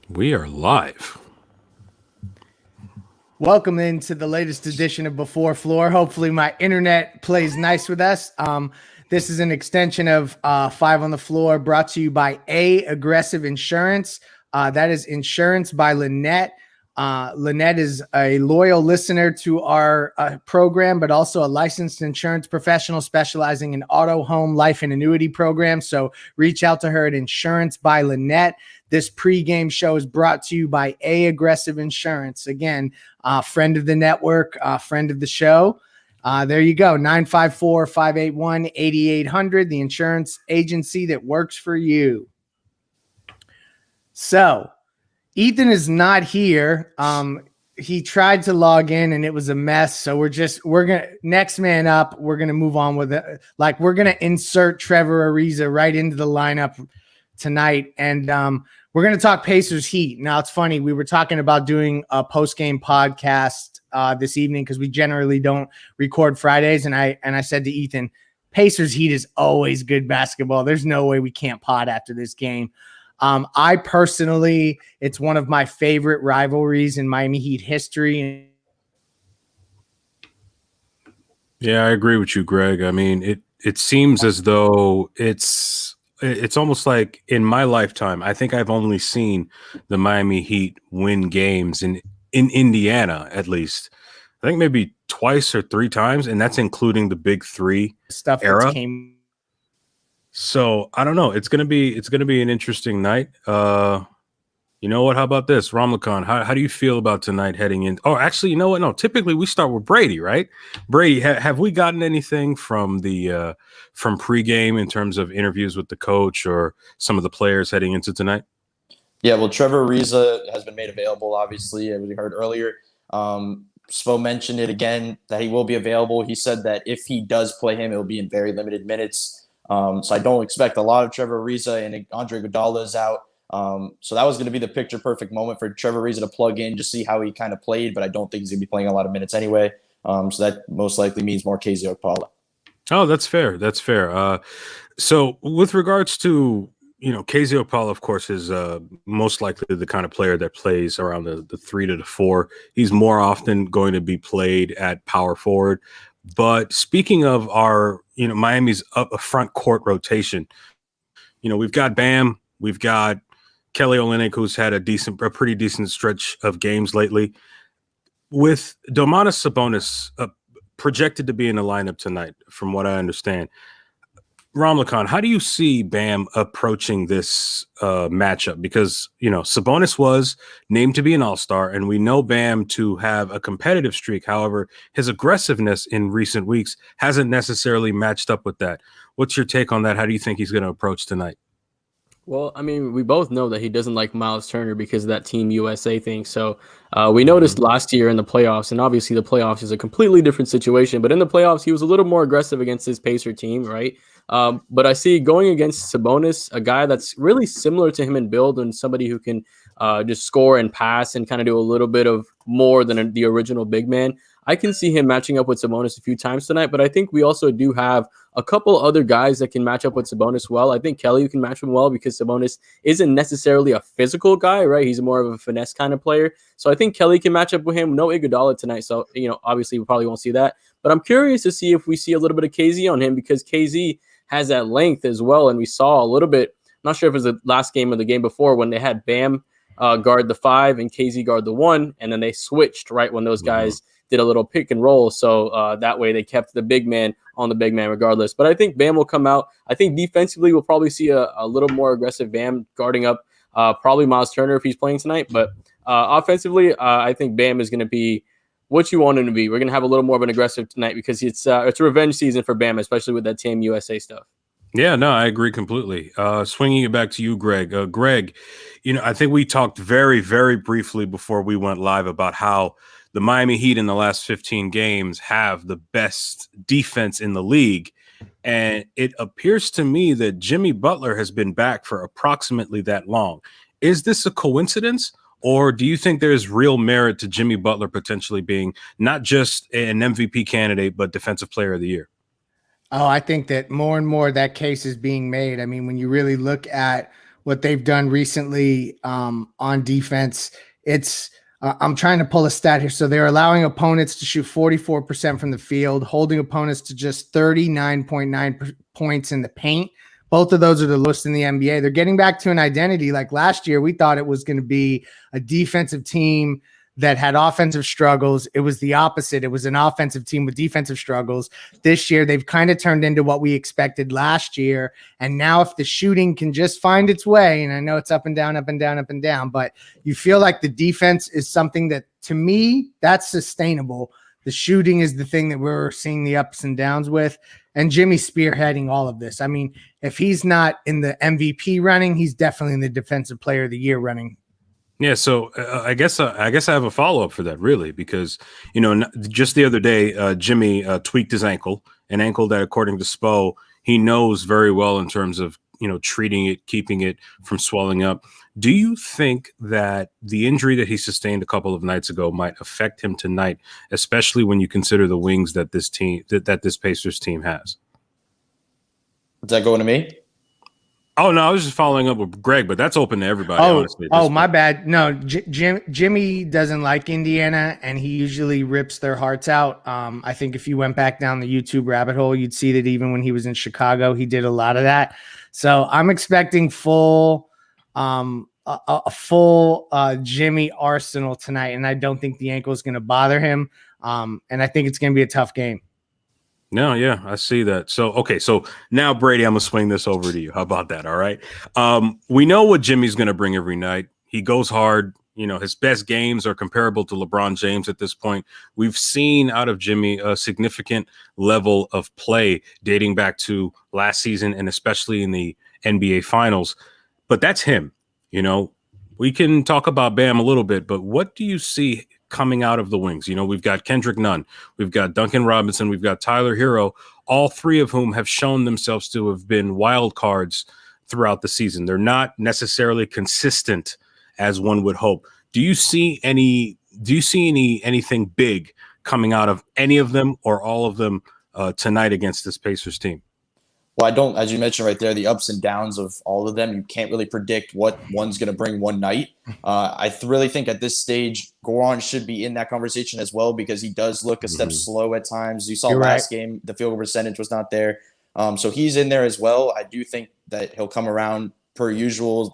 We are live. Welcome into the latest edition of Before Floor. Hopefully, my internet plays nice with us. This is an extension of Five on the Floor, brought to you by Aggressive Insurance. That is insurance by Lynette. Lynette is a loyal listener to our program, but also a licensed insurance professional specializing in auto, home, life, and annuity programs. So reach out to her at Insurance by Lynette. This pregame show is brought to you by Aggressive Insurance. Again, friend of the network, friend of the show. There you go, 954-581-8800, the insurance agency that works for you. So, Ethan is not here. He tried to log in and it was a mess. So we're gonna next man up. We're gonna move on with it. Like, we're gonna insert Trevor Ariza right into the lineup tonight, and we're gonna talk Pacers Heat. Now, it's funny, we were talking about doing a post game podcast this evening because we generally don't record Fridays, and I said to Ethan, Pacers Heat is always good basketball. There's no way we can't pod after this game. I personally, it's one of my favorite rivalries in Miami Heat history. Yeah, I agree with you, Greg. I mean, it seems as though it's almost like in my lifetime, I think I've only seen the Miami Heat win games in Indiana, at least. I think maybe twice or three times, and that's including the Big Three Stuff era. that came. So I don't know. It's gonna be an interesting night. You know what? How about this, Ramlakan? How do you feel about tonight heading in? Oh, actually, you know what? No, typically we start with Brady, right? Brady, have we gotten anything from the from pregame in terms of interviews with the coach or some of the players heading into tonight? Yeah, well, Trevor Ariza has been made available, obviously, as we heard earlier. Spo mentioned it again, that he will be available. He said that if he does play him, it will be in very limited minutes. So I don't expect a lot of Trevor Ariza, and Andre Iguodala is out. So that was going to be the picture-perfect moment for Trevor Ariza to plug in, just see how he kind of played, but I don't think he's going to be playing a lot of minutes anyway. So that most likely means more KZ Okpala. Oh, that's fair. That's fair. So with regards to, KZ Okpala, of course, is most likely the kind of player that plays around the 3 to the 4. He's more often going to be played at power forward. But speaking of our, Miami's up front court rotation, we've got Bam, we've got Kelly Olynyk, who's had a pretty decent stretch of games lately. With Domantas Sabonis projected to be in the lineup tonight, from what I understand, Ramlakan, how do you see Bam approaching this matchup? Because, Sabonis was named to be an all-star, and we know Bam to have a competitive streak. However, his aggressiveness in recent weeks hasn't necessarily matched up with that. What's your take on that? How do you think he's going to approach tonight? Well, I mean, we both know that he doesn't like Miles Turner because of that Team USA thing. So we noticed last year in the playoffs, and obviously the playoffs is a completely different situation, but in the playoffs, he was a little more aggressive against his Pacer team, right? But I see going against Sabonis, a guy that's really similar to him in build and somebody who can just score and pass and kind of do a little bit of more than the original big man. I can see him matching up with Sabonis a few times tonight, but I think we also do have a couple other guys that can match up with Sabonis well. I think Kelly can match him well because Sabonis isn't necessarily a physical guy, right? He's more of a finesse kind of player. So I think Kelly can match up with him. No Iguodala tonight, so obviously we probably won't see that. But I'm curious to see if we see a little bit of KZ on him because KZ has that length as well, and we saw a little bit. I'm not sure if it was the last game or the game before when they had Bam guard the 5 and KZ guard the 1, and then they switched right when those guys did a little pick and roll. So that way they kept the big man on the big man regardless. But I think Bam will come out. I think defensively we'll probably see a little more aggressive Bam guarding up probably Miles Turner if he's playing tonight. But offensively, I think Bam is going to be what you want him to be. We're going to have a little more of an aggressive tonight because it's revenge season for Bam, especially with that Team USA stuff. Yeah, no, I agree completely. Swinging it back to you, Greg. Greg, I think we talked very, very briefly before we went live about how the Miami Heat in the last 15 games have the best defense in the league. And it appears to me that Jimmy Butler has been back for approximately that long. Is this a coincidence? Or do you think there's real merit to Jimmy Butler potentially being not just an MVP candidate, but Defensive Player of the Year? Oh, I think that more and more that case is being made. I mean, when you really look at what they've done recently on defense. It's I'm trying to pull a stat here. So they're allowing opponents to shoot 44% from the field, holding opponents to just 39.9 points in the paint. Both of those are the lowest in the NBA. They're getting back to an identity. Like last year, we thought it was going to be a defensive team that had offensive struggles. It was the opposite. It was an offensive team with defensive struggles. This year, they've kind of turned into what we expected last year. And now if the shooting can just find its way, and I know it's up and down, up and down, up and down, but you feel like the defense is something that, to me, that's sustainable. The shooting is the thing that we're seeing the ups and downs with. And Jimmy spearheading all of this. I mean, if he's not in the MVP running, he's definitely in the Defensive Player of the Year running. Yeah, so I guess I have a follow-up for that, really, because, just the other day, Jimmy tweaked his ankle, an ankle that, according to Spo, he knows very well in terms of, treating it, keeping it from swelling up. Do you think that the injury that he sustained a couple of nights ago might affect him tonight, especially when you consider the wings that this team, that this Pacers team has? Is that going to me? Oh, no, I was just following up with Greg, but that's open to everybody, honestly. My bad. No, Jimmy doesn't like Indiana, and he usually rips their hearts out. I think if you went back down the YouTube rabbit hole, you'd see that even when he was in Chicago, he did a lot of that. So I'm expecting a full Jimmy arsenal tonight, and I don't think the ankle is going to bother him. And I think it's going to be a tough game. No, yeah, I see that. So, okay, so now, Brady, I'm going to swing this over to you. How about that? All right. We know what Jimmy's going to bring every night. He goes hard. His best games are comparable to LeBron James at this point. We've seen out of Jimmy a significant level of play dating back to last season and especially in the NBA Finals. But that's him. We can talk about Bam a little bit, but what do you see coming out of the wings? We've got Kendrick Nunn, we've got Duncan Robinson, we've got Tyler Hero, all three of whom have shown themselves to have been wild cards throughout the season. They're not necessarily consistent as one would hope. Do you see anything big coming out of any of them or all of them tonight against this Pacers team? Well, I don't, as you mentioned right there, the ups and downs of all of them, you can't really predict what one's going to bring one night. I really think at this stage, Goran should be in that conversation as well because he does look a step slow at times. You saw last game, the field goal percentage was not there. So he's in there as well. I do think that he'll come around per usual,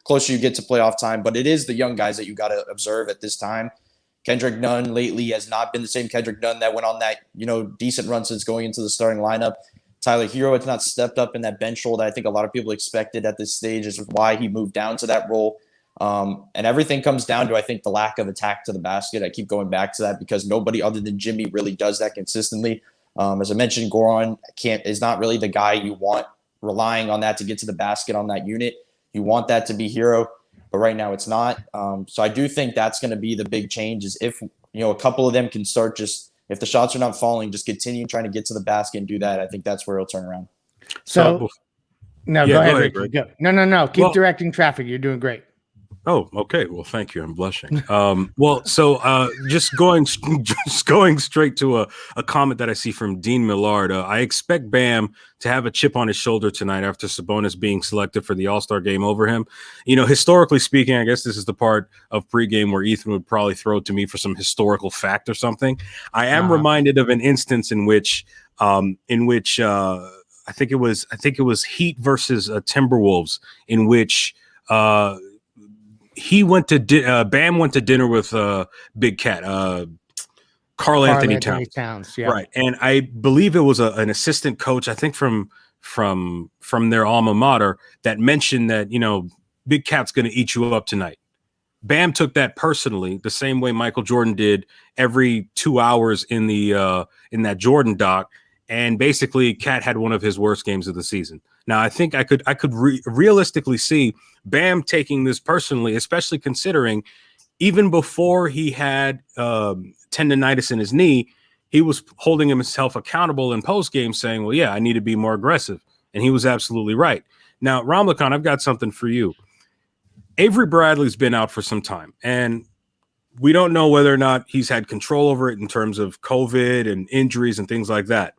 closer you get to playoff time. But it is the young guys that you got to observe at this time. Kendrick Nunn lately has not been the same Kendrick Nunn that went on that decent run since going into the starting lineup. Tyler Hero has not stepped up in that bench role that I think a lot of people expected at this stage is why he moved down to that role. And everything comes down to, I think, the lack of attack to the basket. I keep going back to that because nobody other than Jimmy really does that consistently. As I mentioned, Goran is not really the guy you want relying on that to get to the basket on that unit. You want that to be Hero, but right now it's not. So I do think that's going to be the big change is if a couple of them can start if the shots are not falling, just continue trying to get to the basket and do that. I think that's where it'll turn around. Go ahead, Ricky. Go. No. Keep directing traffic. You're doing great. Oh, okay. Well, thank you. I'm blushing. Just going straight to a comment that I see from Dean Millard. I expect Bam to have a chip on his shoulder tonight after Sabonis being selected for the All-Star game over him. Historically speaking, I guess this is the part of pregame where Ethan would probably throw to me for some historical fact or something. I am reminded of an instance in which I think it was Heat versus Timberwolves, in which Bam went to dinner with Big Cat, Karl Anthony Towns. Yeah. Right, and I believe it was an assistant coach, I think from their alma mater, that mentioned that Big Cat's going to eat you up tonight. Bam took that personally, the same way Michael Jordan did every 2 hours in that Jordan doc, and basically Cat had one of his worst games of the season. Now, I think I could realistically see Bam taking this personally, especially considering even before he had tendonitis in his knee, he was holding himself accountable in post-game saying, well, yeah, I need to be more aggressive. And he was absolutely right. Now, Ramlakan, I've got something for you. Avery Bradley's been out for some time, and we don't know whether or not he's had control over it in terms of COVID and injuries and things like that.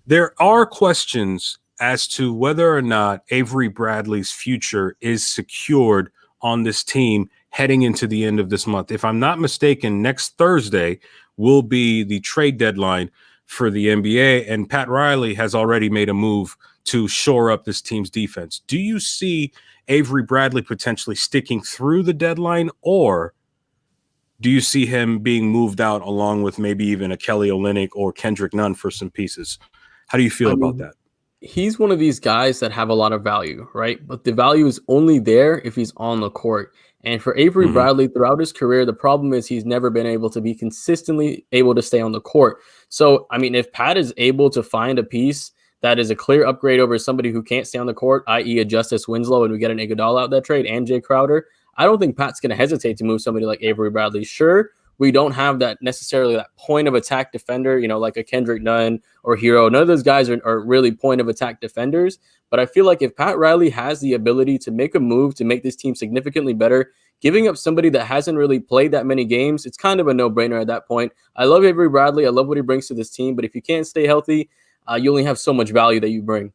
There are questions as to whether or not Avery Bradley's future is secured on this team heading into the end of this month. If I'm not mistaken, next Thursday will be the trade deadline for the NBA, and Pat Riley has already made a move to shore up this team's defense. Do you see Avery Bradley potentially sticking through the deadline, or do you see him being moved out along with maybe even a Kelly Olynyk or Kendrick Nunn for some pieces? How do you feel about that? He's one of these guys that have a lot of value, right? But the value is only there if he's on the court. And for Avery Bradley, throughout his career, the problem is he's never been able to be consistently able to stay on the court. So, I mean, if Pat is able to find a piece that is a clear upgrade over somebody who can't stay on the court, i.e. a Justice Winslow, and we get an Iguodala out that trade and Jay Crowder, I don't think Pat's going to hesitate to move somebody like Avery Bradley. Sure, we don't have that necessarily that point of attack defender, you know, like a Kendrick Nunn or Hero. None of those guys are really point of attack defenders. But I feel like if Pat Riley has the ability to make a move to make this team significantly better, giving up somebody that hasn't really played that many games, it's kind of a no-brainer at that point. I love Avery Bradley. I love what he brings to this team. But if you can't stay healthy, you only have so much value that you bring.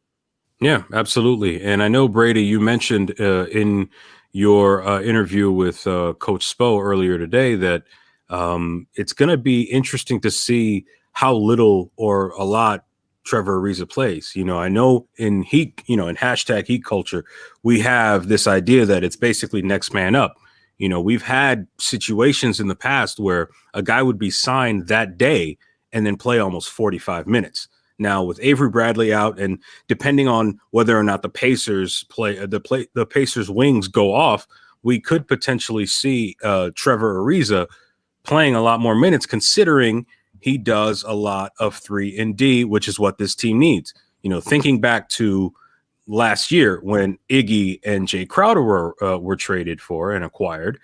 Yeah, absolutely. And I know, Brady, you mentioned in your interview with Coach Spo earlier today that it's going to be interesting to see how little or a lot Trevor Ariza plays. You know, I know in Heat, you know, in hashtag Heat culture, we have this idea that it's basically next man up. You know, we've had situations in the past where a guy would be signed that day and then play almost 45 minutes. Now, with Avery Bradley out, and depending on whether or not the Pacers the Pacers wings go off, we could potentially see Trevor Ariza playing a lot more minutes, considering he does a lot of 3-and-D, which is what this team needs. You know, thinking back to last year when Iggy and Jay Crowder were traded for and acquired,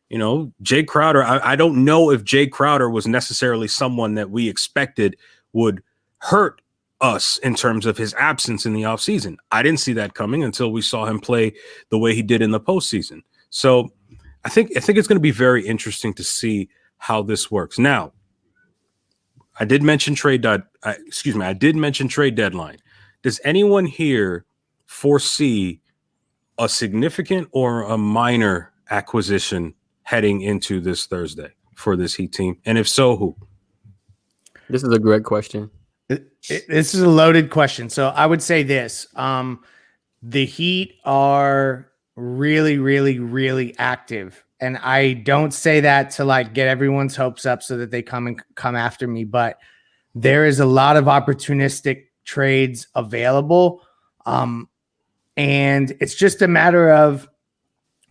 you know, Jay Crowder, I don't know if Jay Crowder was necessarily someone that we expected would hurt us in terms of his absence in the offseason. I didn't see that coming until we saw him play the way he did in the postseason. So I think it's going to be very interesting to see how this works. Now, I did mention trade deadline. Does anyone here foresee a significant or a minor acquisition heading into this Thursday for this Heat team? And if so, who? This is a great question. This is a loaded question. So I would say this. The Heat are really, really, really active. And I don't say that to like get everyone's hopes up so that they come after me, but there is a lot of opportunistic trades available. And it's just a matter of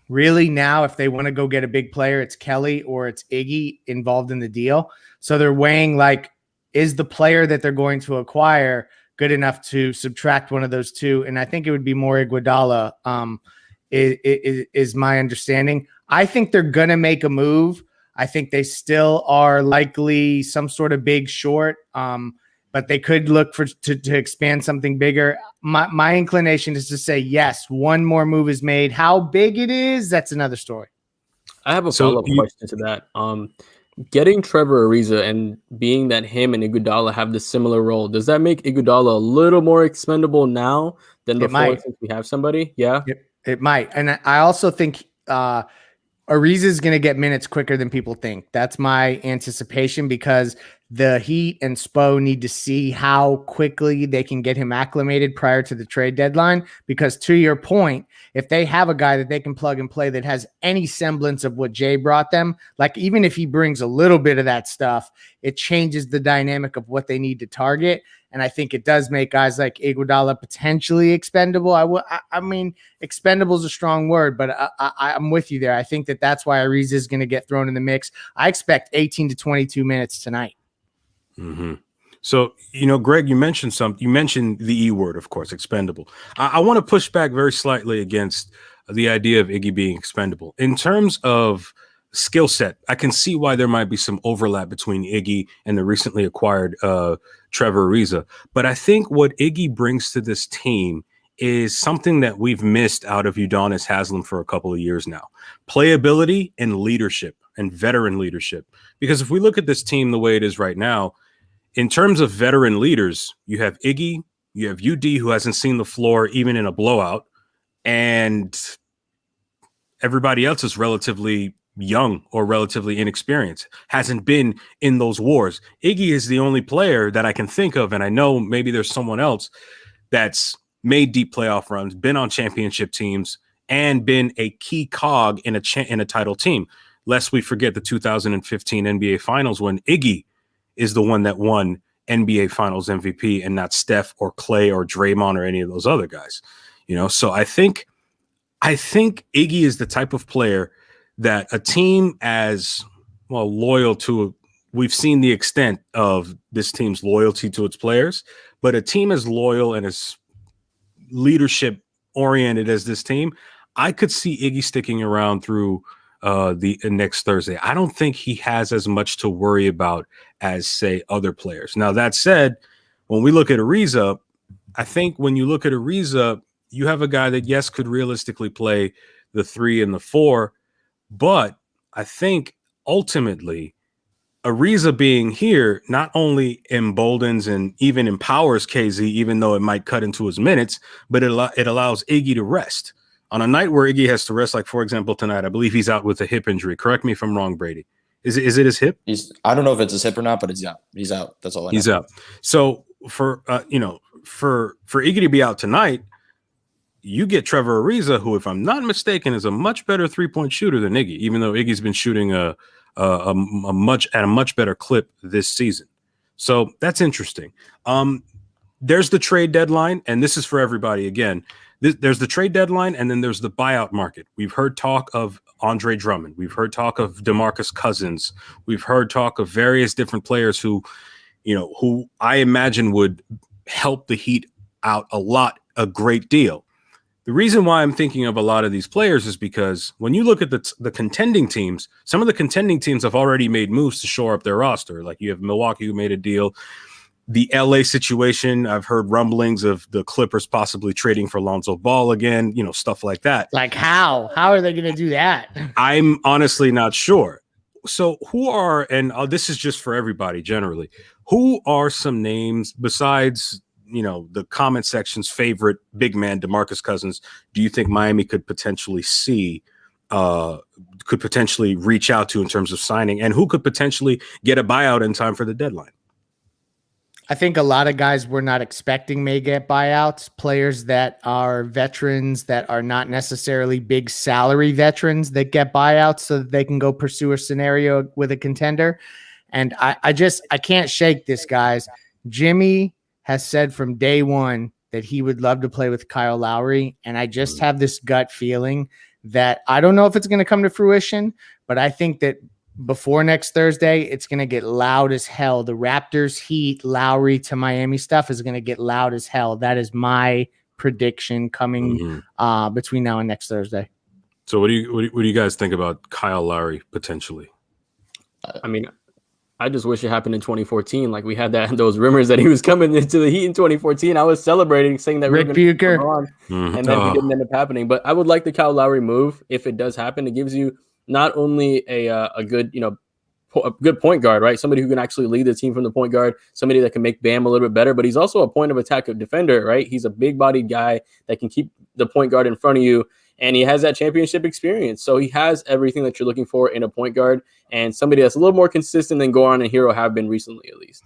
really now, if they want to go get a big player, it's Kelly or it's Iggy involved in the deal. So they're weighing like, is the player that they're going to acquire good enough to subtract one of those two? And I think it would be more Iguodala, is my understanding. I think they're going to make a move. I think they still are likely some sort of big short, but they could look to expand something bigger. My inclination is to say, yes, one more move is made. How big it is, that's another story. I have a follow-up question to that. Getting Trevor Ariza and being that him and Iguodala have the similar role, does that make Iguodala a little more expendable now than before since we have somebody? Yeah, it might. And I also think Ariza is going to get minutes quicker than people think. That's my anticipation, because the Heat and Spo need to see how quickly they can get him acclimated prior to the trade deadline. Because to your point, if they have a guy that they can plug and play that has any semblance of what Jay brought them, like even if he brings a little bit of that stuff, it changes the dynamic of what they need to target. And I think it does make guys like Iguodala potentially expendable. I mean, expendable is a strong word, but I'm with you there. I think that's why Ariza is going to get thrown in the mix. I expect 18 to 22 minutes tonight. Mm-hmm. So, you know, Greg, you mentioned the E word, of course, expendable. I want to push back very slightly against the idea of Iggy being expendable. In terms of skill set, I can see why there might be some overlap between Iggy and the recently acquired Trevor Ariza. But I think what Iggy brings to this team is something that we've missed out of Udonis Haslem for a couple of years now: playability and leadership, and veteran leadership. Because if we look at this team the way it is right now, in terms of veteran leaders, you have Iggy, You have UD, who hasn't seen the floor even in a blowout, and everybody else is relatively young or relatively inexperienced, hasn't been in those wars. Iggy is the only player that I can think of, and I know maybe there's someone else that's made deep playoff runs, been on championship teams, and been a key cog in a title team. Lest we forget the 2015 NBA Finals, when Iggy is the one that won NBA Finals MVP and not Steph or Clay or Draymond or any of those other guys. So I think Iggy is the type of player that a team as loyal to. We've seen the extent of this team's loyalty to its players, but a team as loyal and as leadership oriented as this team, I could see Iggy sticking around through the next Thursday. I don't think he has as much to worry about as, say, other players. Now, that said, when we look at Ariza, I think when you look at Ariza, you have a guy that, yes, could realistically play the 3 and the 4, but I think ultimately Ariza being here not only emboldens and even empowers KZ, even though it might cut into his minutes, but it allows Iggy to rest. On a night where Iggy has to rest, like, for example, tonight, I believe he's out with a hip injury. Correct me if I'm wrong, Brady. Is it his hip? I don't know if it's his hip or not, but he's out. He's out. That's all I know. He's out. So for Iggy to be out tonight, you get Trevor Ariza, who, if I'm not mistaken, is a much better 3-point shooter than Iggy, even though Iggy's been shooting a much better clip this season. So that's interesting. There's the trade deadline, and this is for everybody again. There's the trade deadline, and then there's the buyout market. We've heard talk of Andre Drummond. We've heard talk of DeMarcus Cousins. We've heard talk of various different players who I imagine would help the Heat out a great deal. The reason why I'm thinking of a lot of these players is because when you look at the contending teams, some of the contending teams have already made moves to shore up their roster. Like, you have Milwaukee, who made a deal. The LA situation, I've heard rumblings of the Clippers possibly trading for Lonzo Ball again, stuff like that. Like, how are they going to do that? I'm honestly not sure. So this is just for everybody generally, who are some names besides the comment section's favorite big man, DeMarcus Cousins, do you think Miami could potentially reach out to in terms of signing, and who could potentially get a buyout in time for the deadline? I think a lot of guys we're not expecting may get buyouts, players that are veterans that are not necessarily big salary veterans that get buyouts so that they can go pursue a scenario with a contender. And I can't shake this, guys. Jimmy has said from day one that he would love to play with Kyle Lowry. And I just have this gut feeling that I don't know if it's going to come to fruition, but I think that before next Thursday, it's going to get loud as hell. The Raptors, Heat, Lowry to Miami stuff is going to get loud as hell. That is my prediction coming between now and next Thursday. So what do you guys think about Kyle Lowry potentially? I mean, I just wish it happened in 2014. Like, we had those rumors that he was coming into the Heat in 2014. I was celebrating, saying that Rick Bucher, and then it didn't end up happening. But I would like the Kyle Lowry move if it does happen. It gives you not only a good a good point guard, right? Somebody who can actually lead the team from the point guard, somebody that can make Bam a little bit better, but he's also a point of attack defender, right? He's a big-bodied guy that can keep the point guard in front of you, and he has that championship experience. So he has everything that you're looking for in a point guard, and somebody that's a little more consistent than Goran and Hero have been recently, at least.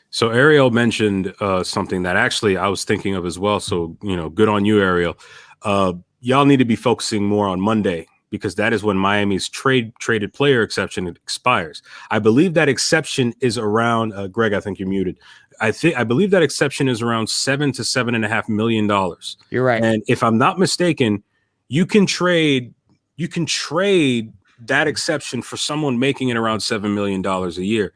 So Ariel mentioned something that actually I was thinking of as well. So, good on you, Ariel. Y'all need to be focusing more on Monday, because that is when Miami's traded player exception expires. I believe that exception is around Greg, I think you're muted. I believe that exception is around $7 to $7.5 million. You're right. And if I'm not mistaken, you can trade that exception for someone making it around $7 million a year.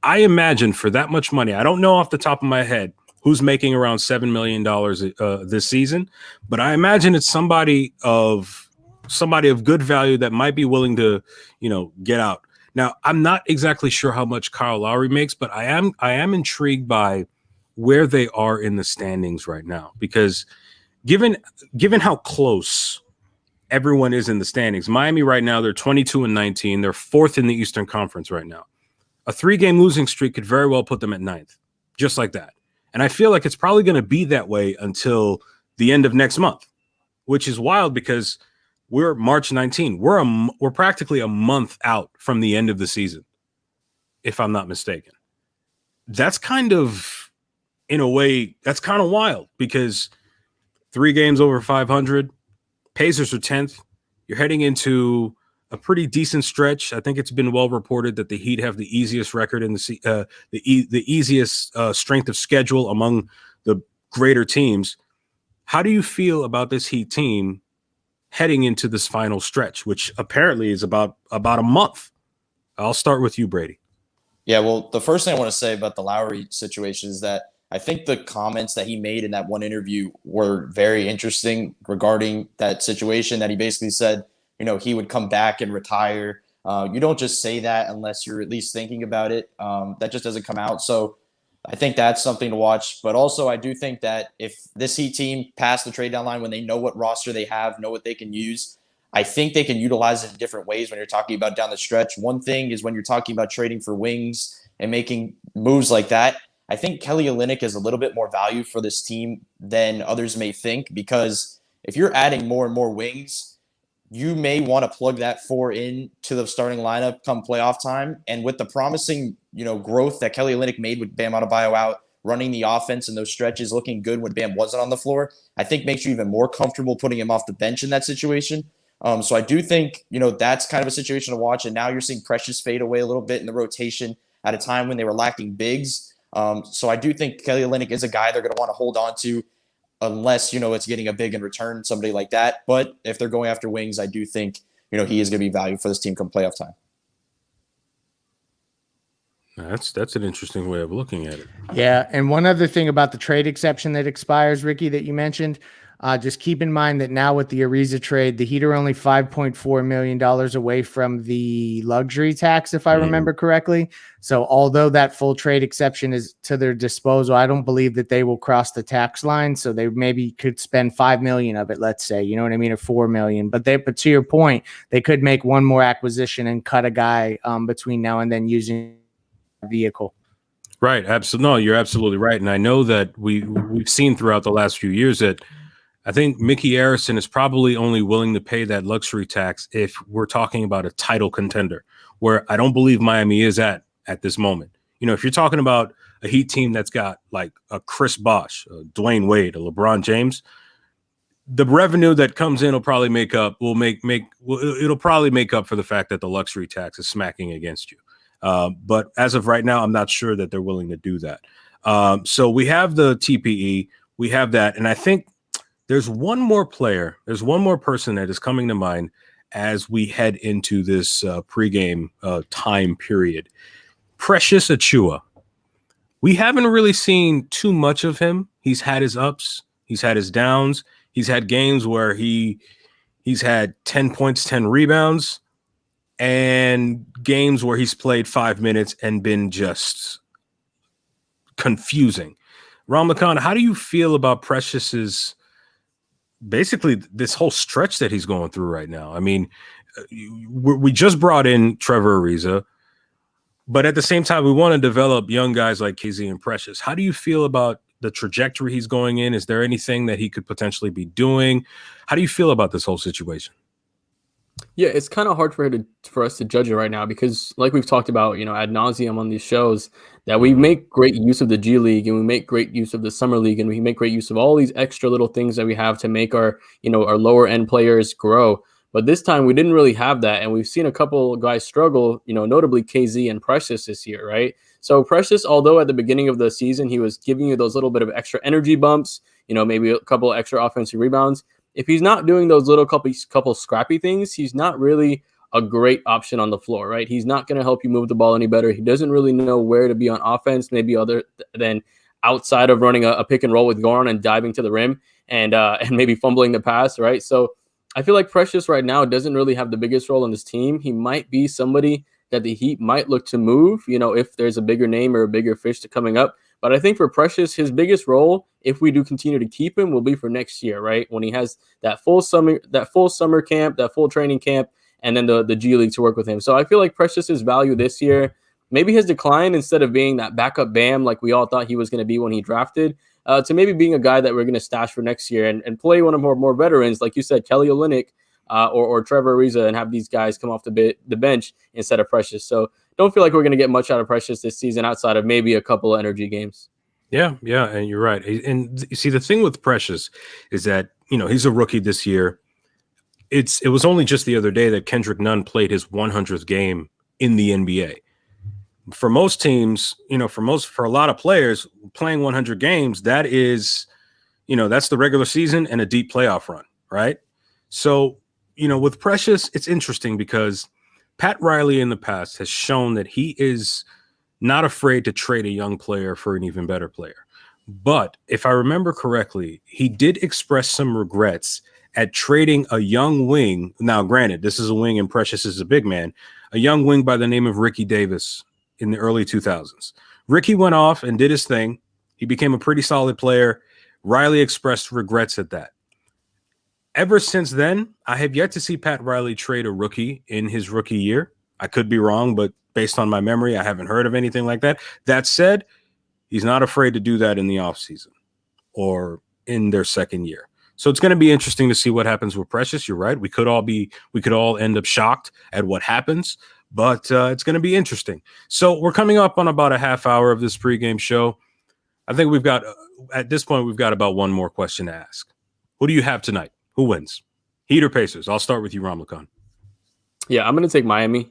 I imagine for that much money, I don't know off the top of my head who's making around $7 million this season, but I imagine it's somebody of good value that might be willing to, get out. Now, I'm not exactly sure how much Kyle Lowry makes, but I am intrigued by where they are in the standings right now, because given how close everyone is in the standings, Miami right now, they're 22-19. They're fourth in the Eastern Conference right now. A 3-game losing streak could very well put them at ninth, just like that. And I feel like it's probably going to be that way until the end of next month, which is wild because we're March 19. We're practically a month out from the end of the season, if I'm not mistaken. That's kind of, in a way, that's kind of wild because 3 games over 500, Pacers are 10th. You're heading into a pretty decent stretch. I think it's been well reported that the Heat have the easiest record in the easiest strength of schedule among the greater teams. How do you feel about this Heat team heading into this final stretch, which apparently is about a month? I'll start with you, Brady. Yeah, well, the first thing I want to say about the Lowry situation is that I think the comments that he made in that one interview were very interesting regarding that situation, that he basically said, he would come back and retire. You don't just say that unless you're at least thinking about it. That just doesn't come out. So I think that's something to watch. But also, I do think that if this Heat team passed the trade deadline when they know what roster they have, know what they can use, I think they can utilize it in different ways when you're talking about down the stretch. One thing is when you're talking about trading for wings and making moves like that, I think Kelly Olynyk is a little bit more value for this team than others may think, because if you're adding more and more wings, you may want to plug that 4 into the starting lineup come playoff time. And with the promising, growth that Kelly Olynyk made with Bam Adebayo out, running the offense in those stretches, looking good when Bam wasn't on the floor, I think makes you even more comfortable putting him off the bench in that situation. So I do think, that's kind of a situation to watch. And now you're seeing Precious fade away a little bit in the rotation at a time when they were lacking bigs. So I do think Kelly Olynyk is a guy they're going to want to hold on to, unless, it's getting a big in return, somebody like that. But if they're going after wings, I do think, he is going to be valued for this team come playoff time. That's an interesting way of looking at it. Yeah, and one other thing about the trade exception that expires, Ricky, that you mentioned, just keep in mind that now with the Ariza trade, the Heat are only $5.4 million away from the luxury tax, if I remember correctly. So although that full trade exception is to their disposal, I don't believe that they will cross the tax line. So they maybe could spend $5 million of it, let's say, you know what I mean, or $4 million. But to your point, they could make one more acquisition and cut a guy between now and then using a vehicle. Right. Absolutely. No, you're absolutely right. And I know that we've seen throughout the last few years that I think Mickey Arison is probably only willing to pay that luxury tax if we're talking about a title contender, where I don't believe Miami is at this moment. If you're talking about a Heat team that's got like a Chris Bosh, a Dwayne Wade, a LeBron James, the revenue that comes in will probably it'll probably make up for the fact that the luxury tax is smacking against you. But as of right now, I'm not sure that they're willing to do that. So we have the TPE, we have that, and I think there's one more person that is coming to mind as we head into this pregame time period. Precious Achiuwa. We haven't really seen too much of him. He's had his ups, he's had his downs. He's had games where he's had 10 points, 10 rebounds, and games where he's played 5 minutes and been just confusing. Ramakan, how do you feel about Precious's basically this whole stretch that he's going through right now? I mean, we just brought in Trevor Ariza, but at the same time, we want to develop young guys like KZ and Precious. How do you feel about the trajectory he's going in? Is there anything that he could potentially be doing? How do you feel about this whole situation? Yeah, it's kind of hard for us to judge it right now because, like we've talked about, ad nauseum on these shows, that we make great use of the G League and we make great use of the Summer League and we make great use of all these extra little things that we have to make our lower end players grow. But this time we didn't really have that, and we've seen a couple guys struggle, notably KZ and Precious this year, right? So Precious, although at the beginning of the season he was giving you those little bit of extra energy bumps, maybe a couple extra offensive rebounds, if he's not doing those little couple scrappy things, he's not really a great option on the floor, right? He's not going to help you move the ball any better. He doesn't really know where to be on offense, maybe other than outside of running a pick and roll with Goran and diving to the rim and maybe fumbling the pass, right? So I feel like Precious right now doesn't really have the biggest role on this team. He might be somebody that the Heat might look to move, if there's a bigger name or a bigger fish coming up. But I think for Precious, his biggest role, if we do continue to keep him, will be for next year, right? When he has that full summer camp, that full training camp, and then the G League to work with him. So I feel like Precious's value this year maybe his decline, instead of being that backup Bam like we all thought he was going to be when he drafted, to maybe being a guy that we're going to stash for next year and play one of our more veterans, like you said, Kelly Olynyk or Trevor Ariza, and have these guys come off the bench instead of Precious. So don't feel like we're going to get much out of Precious this season outside of maybe a couple of energy games. Yeah, and you're right. And you see, the thing with Precious is that, he's a rookie this year. It was only just the other day that Kendrick Nunn played his 100th game in the NBA. For most teams, for a lot of players, playing 100 games, that is, that's the regular season and a deep playoff run, right? So, with Precious, it's interesting because Pat Riley in the past has shown that he is not afraid to trade a young player for an even better player. But if I remember correctly, he did express some regrets at trading a young wing. Now, granted, this is a wing and Precious is a big man, a young wing by the name of Ricky Davis in the early 2000s. Ricky went off and did his thing. He became a pretty solid player. Riley expressed regrets at that. Ever since then, I have yet to see Pat Riley trade a rookie in his rookie year. I could be wrong, but based on my memory, I haven't heard of anything like that. That said, he's not afraid to do that in the offseason or in their second year. So it's going to be interesting to see what happens with Precious. You're right. We could all end up shocked at what happens, but it's going to be interesting. So we're coming up on about a half hour of this pregame show. I think at this point, we've got about one more question to ask. Who do you have tonight? Who wins? Heat or Pacers? I'll start with you, Ramlakan. Yeah, I'm going to take Miami.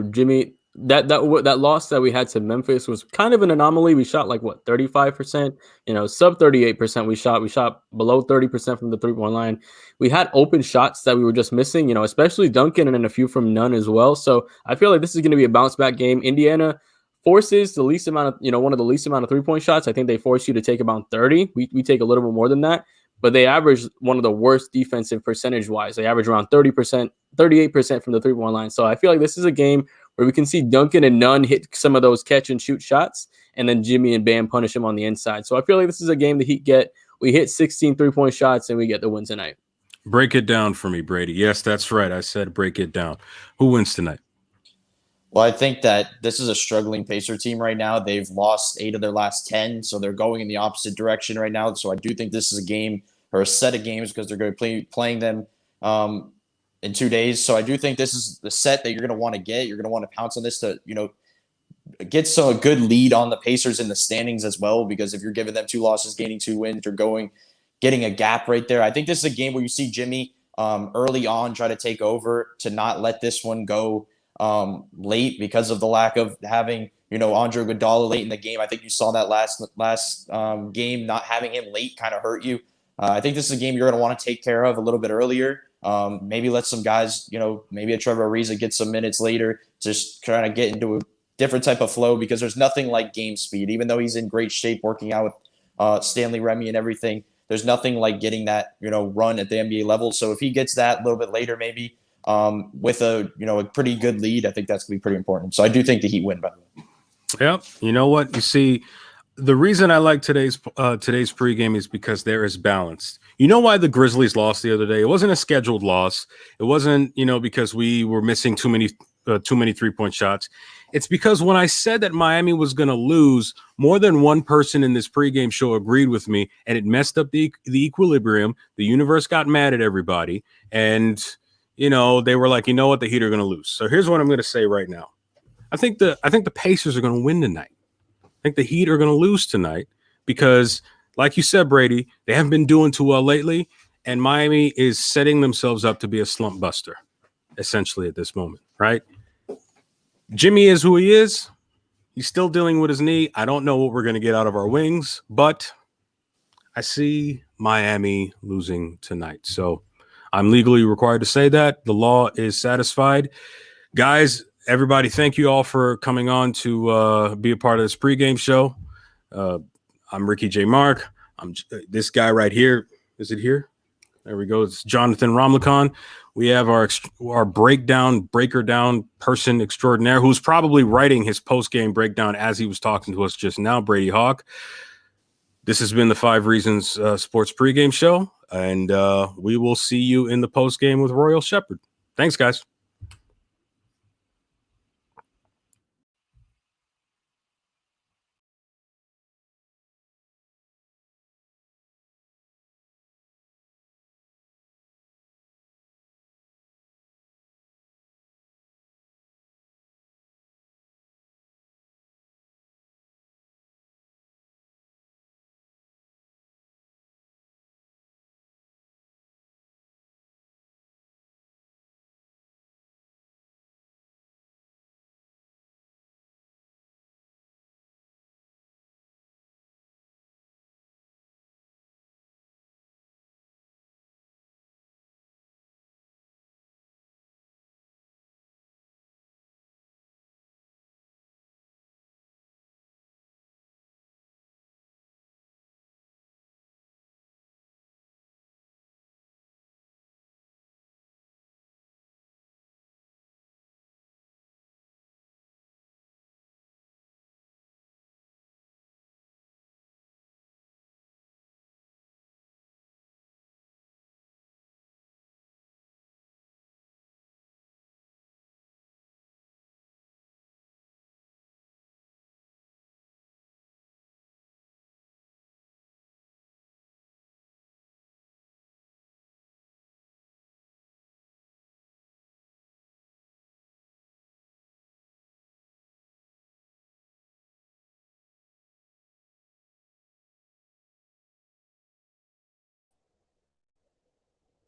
Jimmy, that loss that we had to Memphis was kind of an anomaly. We shot 35%, sub 38% we shot. We shot below 30% from the 3-point line. We had open shots that we were just missing, especially Duncan and then a few from Nunn as well. So I feel like this is going to be a bounce back game. Indiana forces the least amount of, one of the least amount of 3-point shots. I think they force you to take about 30. We take a little bit more than that. But they average one of the worst defensive percentage-wise. They average around 30%, 38% from the 3-point line. So I feel like this is a game where we can see Duncan and Nunn hit some of those catch-and-shoot shots, and then Jimmy and Bam punish him on the inside. So I feel like this is a game the Heat get. We hit 16 3-point shots, and we get the win tonight. Break it down for me, Brady. Yes, that's right. I said break it down. Who wins tonight? Well, I think that this is a struggling Pacer team right now. They've lost 8 of their last 10, so they're going in the opposite direction right now. So I do think this is a game or a set of games because they're going to be playing them in 2 days. So I do think this is the set that you're going to want to get. You're going to want to pounce on this to, get a good lead on the Pacers in the standings as well, because if you're giving them 2 losses, gaining 2 wins, you're getting a gap right there. I think this is a game where you see Jimmy early on try to take over, to not let this one go late because of the lack of having, Andre Iguodala late in the game. I think you saw that last game, not having him late kind of hurt you. I think this is a game you're going to want to take care of a little bit earlier. Maybe let some guys, maybe a Trevor Ariza get some minutes later, just trying to get into a different type of flow, because there's nothing like game speed. Even though he's in great shape working out with Stanley Remy and everything, there's nothing like getting that, run at the NBA level. So if he gets that a little bit later, maybe with a pretty good lead, I think that's going to be pretty important. So I do think the Heat win, by the way. Yeah. You know what? You see, the reason I like today's pregame is because there is balance. You know why the Grizzlies lost the other day? It wasn't a scheduled loss. It wasn't, because we were missing too many 3-point shots. It's because when I said that Miami was going to lose, more than one person in this pregame show agreed with me, and it messed up the equilibrium. The universe got mad at everybody, and they were like, what, the Heat are going to lose. So here's what I'm going to say right now. I think the Pacers are going to win tonight. I think the Heat are going to lose tonight because, like you said, Brady, they haven't been doing too well lately, and Miami is setting themselves up to be a slump buster, essentially, at this moment, right? Jimmy is who he is. He's still dealing with his knee. I don't know what we're going to get out of our wings, but I see Miami losing tonight. So I'm legally required to say that. The law is satisfied. Guys, everybody, thank you all for coming on to be a part of this pregame show. I'm Ricky J. Mark. I'm this guy right here. Is it here? There we go. It's Jonathan Ramlakan. We have our breaker down person extraordinaire who's probably writing his post-game breakdown as he was talking to us just now, Brady Hawk. This has been the 5 Reasons Sports pregame show, and we will see you in the post-game with Royal Shepherd. Thanks, guys.